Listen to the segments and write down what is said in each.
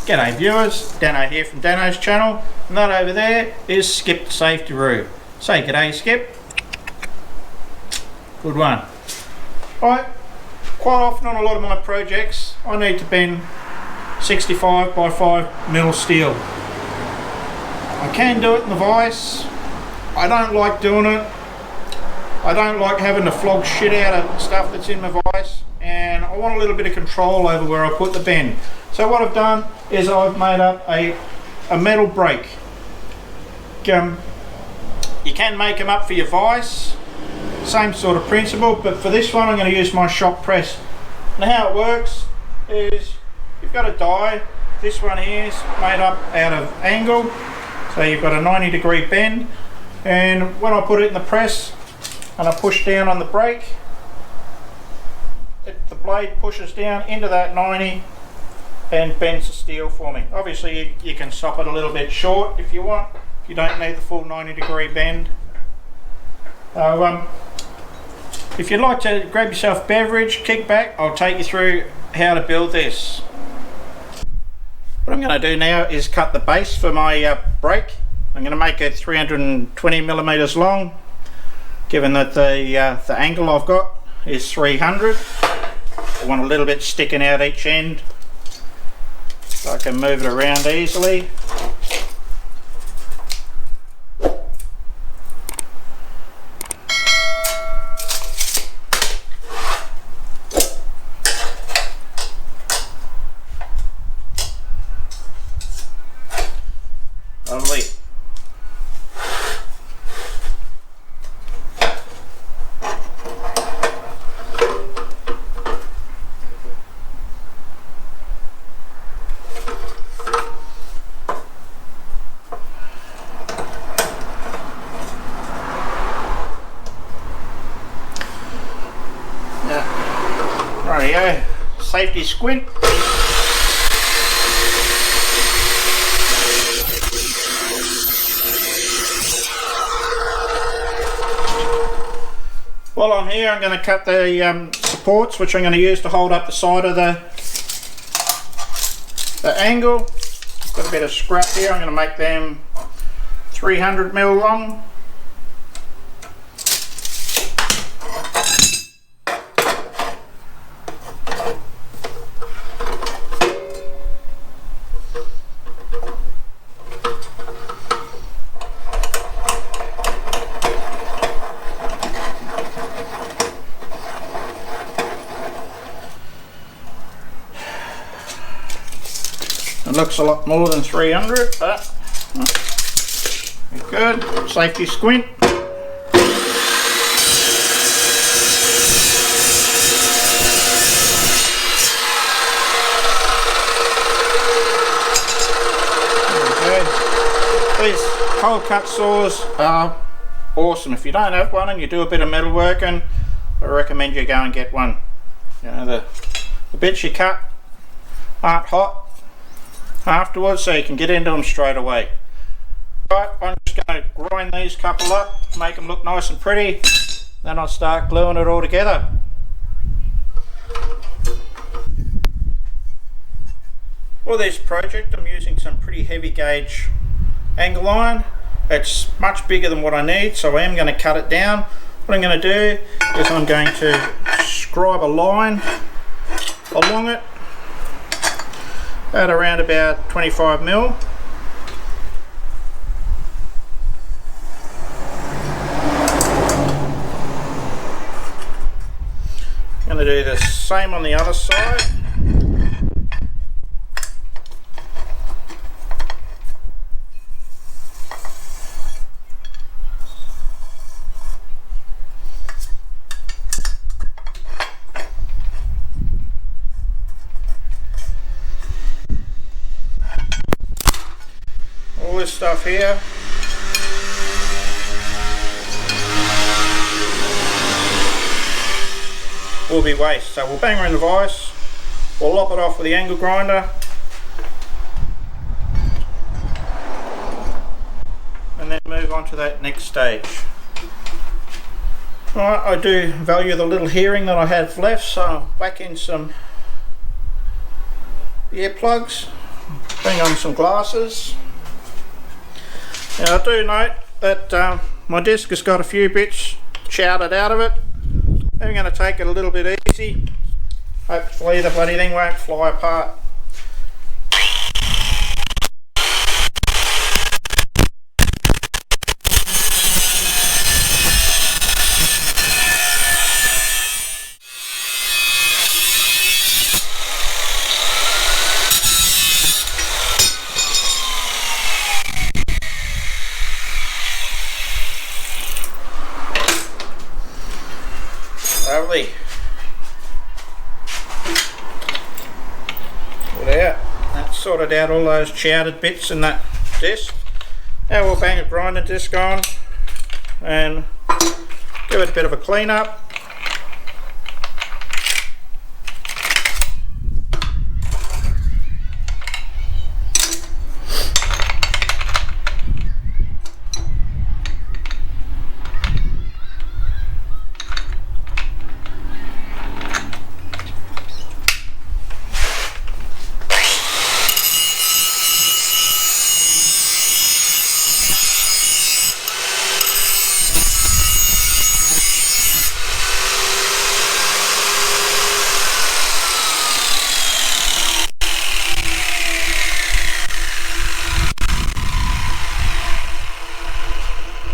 G'day viewers, Dano here from Dano's channel, and that over there is Skip the Safety Roo. Say g'day Skip. Good one. Right, quite often on a lot of my projects I need to bend 65 by 5mm steel. I can do it in the vise. I don't like doing it. I don't like having to flog shit out of stuff that's in my vise, and I want a little bit of control over where I put the bend. So what I've done is I've made up a metal brake. You can make them up for your vise, same sort of principle, but for this one I'm going to use my shop press. Now how it works is you've got a die. This one here is made up out of angle, so you've got a 90-degree bend, and when I put it in the press and I push down on the brake, the blade pushes down into that 90 and bends the steel for me. Obviously you can stop it a little bit short if you want, if you don't need the full 90-degree bend. If you'd like to grab yourself a beverage, kick back, I'll take you through how to build this. What I'm going to do now is cut the base for my brake. I'm going to make it 320mm long, given that the angle I've got is 300. I want a little bit sticking out each end so I can move it around easily. Lovely. Rightio, safety squint. While I'm here, I'm going to cut the supports, which I'm going to use to hold up the side of the angle. Got a bit of scrap here. I'm going to make them 300mm long. It looks a lot more than 300, but good. Safety squint. Okay. These cold cut saws are awesome. If you don't have one and you do a bit of metal working, I recommend you go and get one. You know, the bits you cut aren't hot afterwards, so you can get into them straight away. Right, I'm just going to grind these couple up, make them look nice and pretty, then I'll start gluing it all together. For this project I'm using some pretty heavy gauge angle iron. It's much bigger than what I need, so I am going to cut it down. What I'm going to do is I'm going to scribe a line along it at around about 25mm. I'm going to do the same on the other side. All this stuff here will be waste, so we'll bang her in the vise, we'll lop it off with the angle grinder, and then move on to that next stage. Right, I do value the little hearing that I have left, so I'll whack in some earplugs, bring on some glasses. Now I do note that my disc has got a few bits chowdered out of it. I'm going to take it a little bit easy. Hopefully the bloody thing won't fly apart. Lovely. There, that's sorted out all those chowdered bits in that disc. Now we'll bang a grinder disc on and give it a bit of a clean up.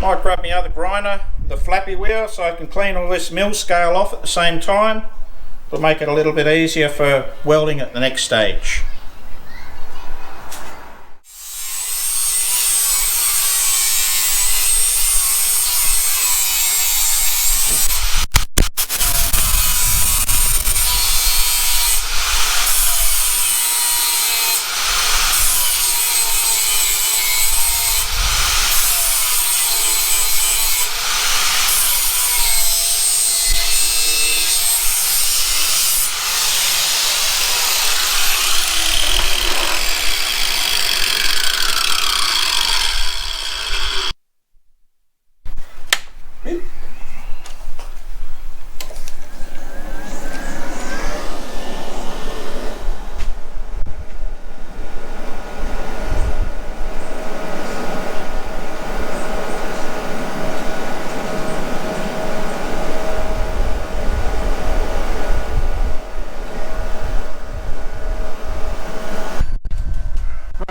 Might grab my other grinder, the flappy wheel, so I can clean all this mill scale off at the same time. It'll make it a little bit easier for welding at the next stage.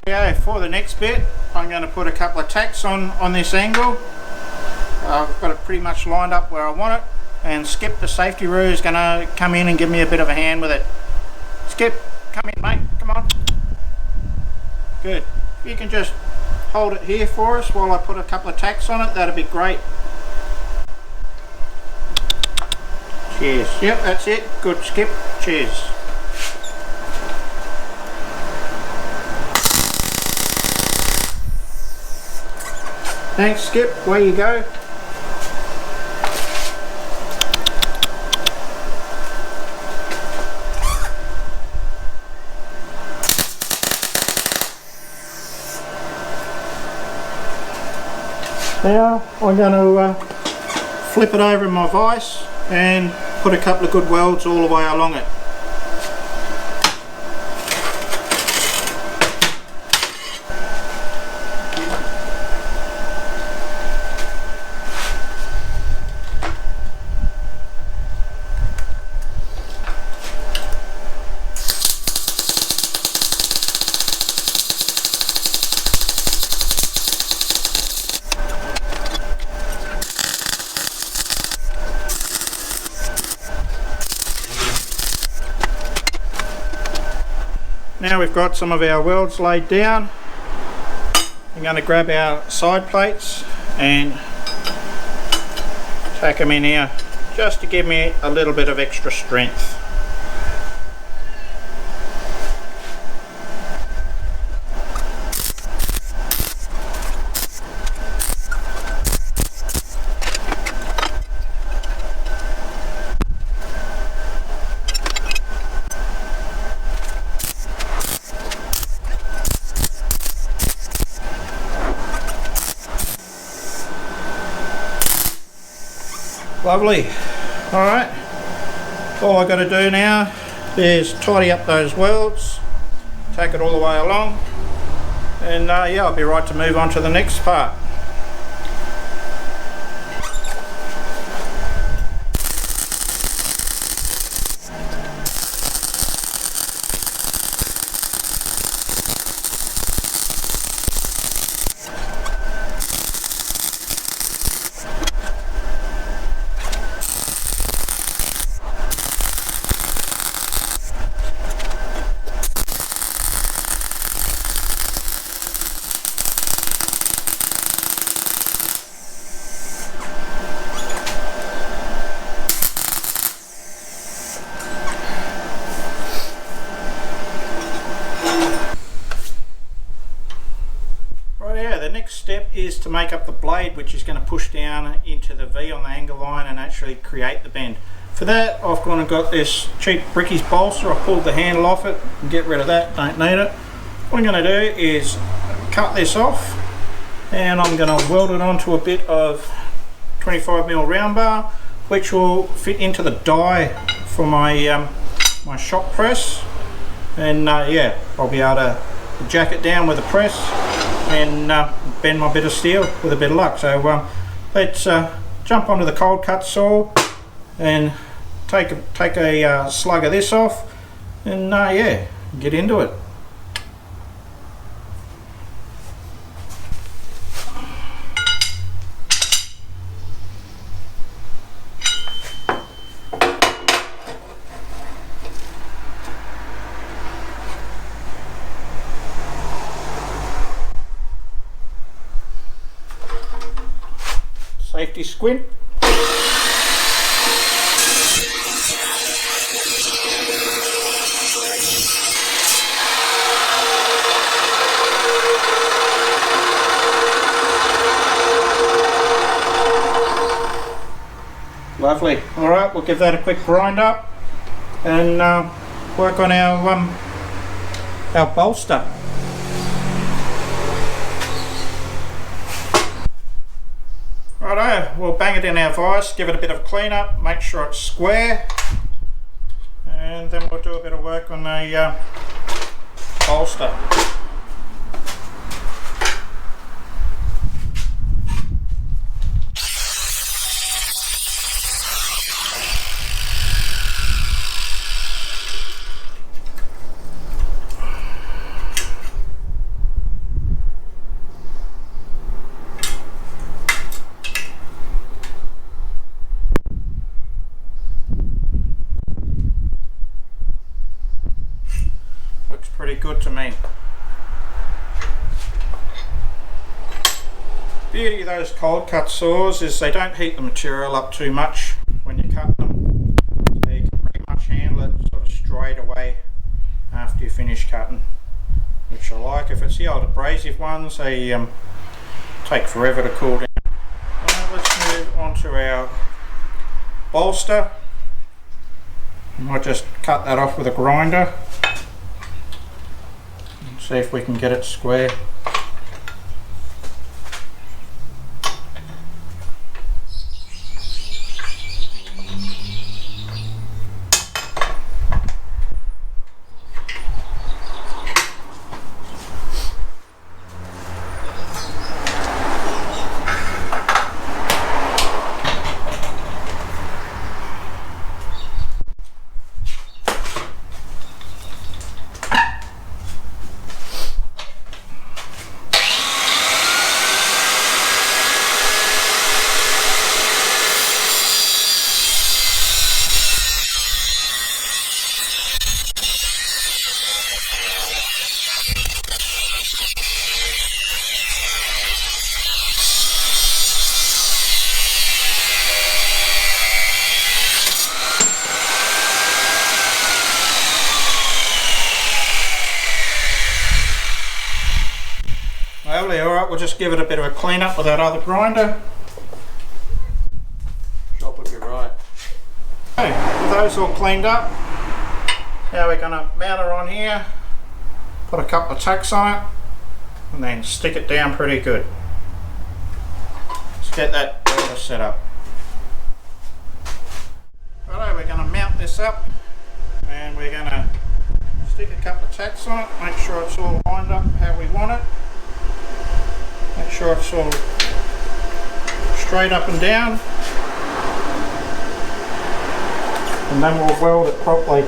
Okay, for the next bit I'm going to put a couple of tacks on this angle. I've got it pretty much lined up where I want it, and Skip the safety roo is going to come in and give me a bit of a hand with it. Skip, come in mate, come on. Good. If you can just hold it here for us while I put a couple of tacks on it, that'd be great. Cheers. Yep, that's it. Good Skip. Cheers. Thanks Skip, away you go. Now I'm going to flip it over in my vise and put a couple of good welds all the way along it. Now we've got some of our welds laid down, I'm going to grab our side plates and tack them in here just to give me a little bit of extra strength. Lovely. Alright, all I got to do now is tidy up those welds, take it all the way along, and yeah, I'll be right to move on to the next part. The next step is to make up the blade, which is going to push down into the V on the angle line and actually create the bend. For that, I've gone and got this cheap Bricky's bolster. I pulled the handle off it and get rid of that, don't need it. What I'm going to do is cut this off, and I'm going to weld it onto a bit of 25mm round bar, which will fit into the die for my my shop press, and yeah, I'll be able to jack it down with a press and bend my bit of steel with a bit of luck. So let's jump onto the cold cut saw and take a slug of this off, and yeah, get into it. Safety squint. Lovely. All right, we'll give that a quick grind up and work on our bolster. Righto, we'll bang it in our vise, give it a bit of clean up, make sure it's square, and then we'll do a bit of work on the bolster. Looks pretty good to me. Beauty of those cold cut saws is they don't heat the material up too much when you cut them. So you can pretty much handle it sort of straight away after you finish cutting, which I like. If it's the old abrasive ones, they take forever to cool down. Now let's move on to our bolster. I might just cut that off with a grinder. See if we can get it square. Lovely. Alright, we'll just give it a bit of a clean up with that other grinder. Shop would be right. Okay, with those all cleaned up, now we're going to mount her on here, put a couple of tacks on it, and then stick it down pretty good. Let's get that welder set up. Righto, we're going to mount this up, and we're going to stick a couple of tacks on it, make sure it's all lined up how we want it. Make sure it's all straight up and down. And then we'll weld it properly.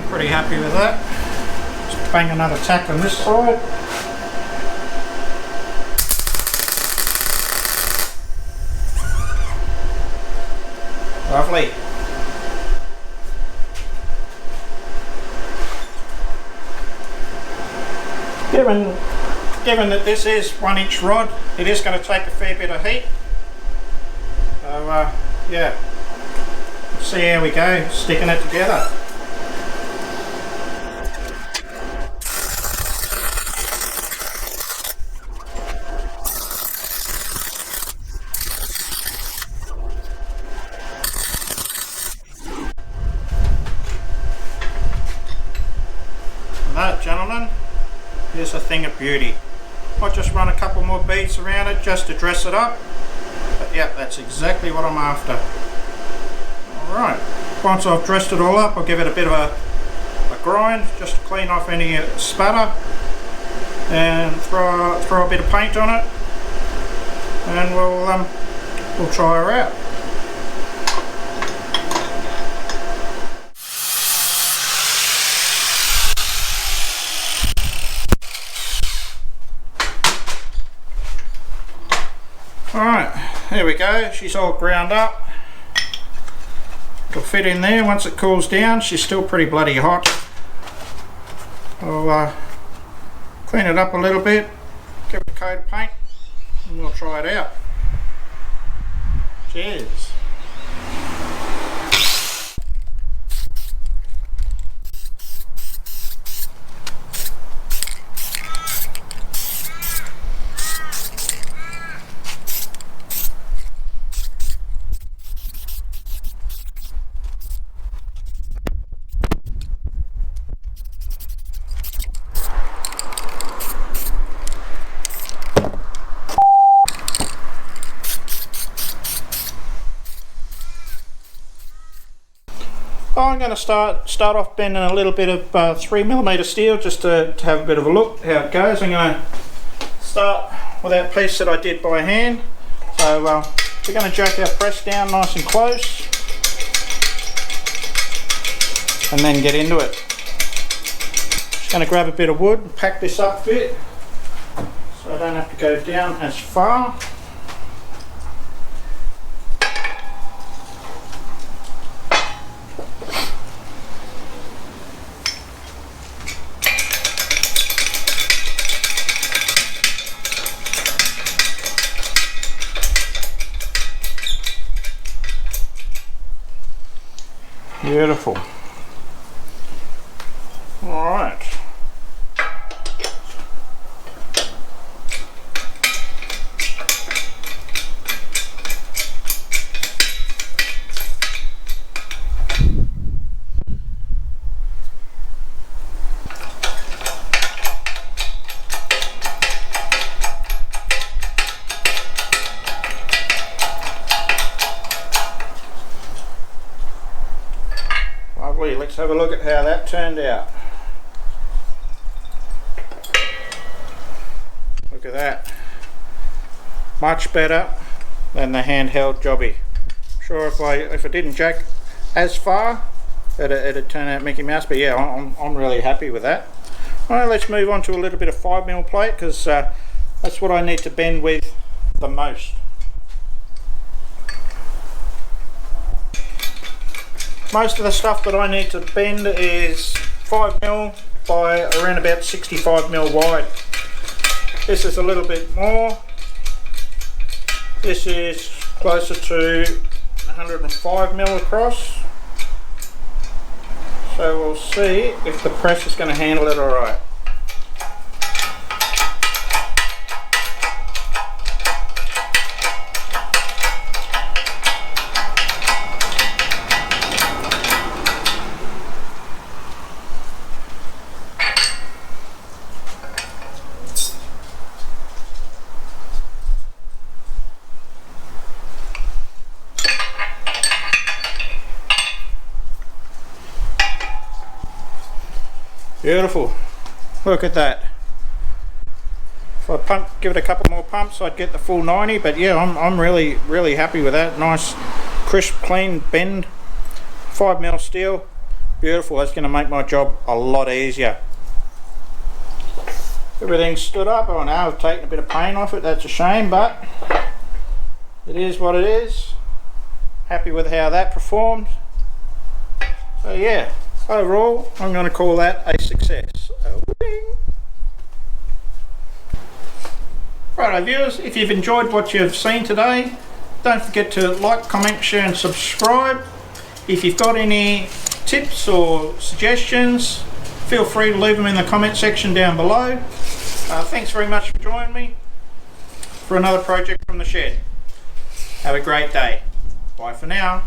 Pretty happy with that. Just bang another tack on this side. Lovely. Given that this is 1-inch rod, it is going to take a fair bit of heat. So yeah, let's see how we go sticking it together. That, gentlemen, is a thing of beauty. I'll just run a couple more beads around it just to dress it up, but yeah, that's exactly what I'm after. Alright, once I've dressed it all up, I'll give it a bit of a grind just to clean off any spatter and throw a bit of paint on it, and we'll try her out. Alright, there we go, she's all ground up. It'll fit in there once it cools down. She's still pretty bloody hot. I'll clean it up a little bit, give it a coat of paint, and we'll try it out. Cheers. I'm going to start off bending a little bit of 3mm steel just to have a bit of a look how it goes. I'm going to start with that piece that I did by hand. So we're going to jerk our press down nice and close and then get into it. Just going to grab a bit of wood and pack this up a bit so I don't have to go down as far. Beautiful. All right. Lovely, let's have a look at how that turned out. Look at that. Much better than the handheld jobby. Sure, if I didn't jack as far, it'd turn out Mickey Mouse, but yeah, I'm really happy with that. Well, let's move on to a little bit of 5mm plate, because that's what I need to bend with the most. Most of the stuff that I need to bend is 5mm by around about 65mm wide. This is a little bit more. This is closer to 105mm across. So we'll see if the press is going to handle it alright. Beautiful. Look at that. If I give it a couple more pumps, I'd get the full 90. But yeah, I'm really happy with that. Nice, crisp, clean bend. 5mm steel. Beautiful. That's going to make my job a lot easier. Everything's stood up. I know I've taken a bit of paint off it. That's a shame, but it is what it is. Happy with how that performed. So yeah. Overall, I'm going to call that a success. Righto viewers, if you've enjoyed what you've seen today, don't forget to like, comment, share and subscribe. If you've got any tips or suggestions, feel free to leave them in the comment section down below. Thanks very much for joining me for another project from the shed. Have a great day. Bye for now.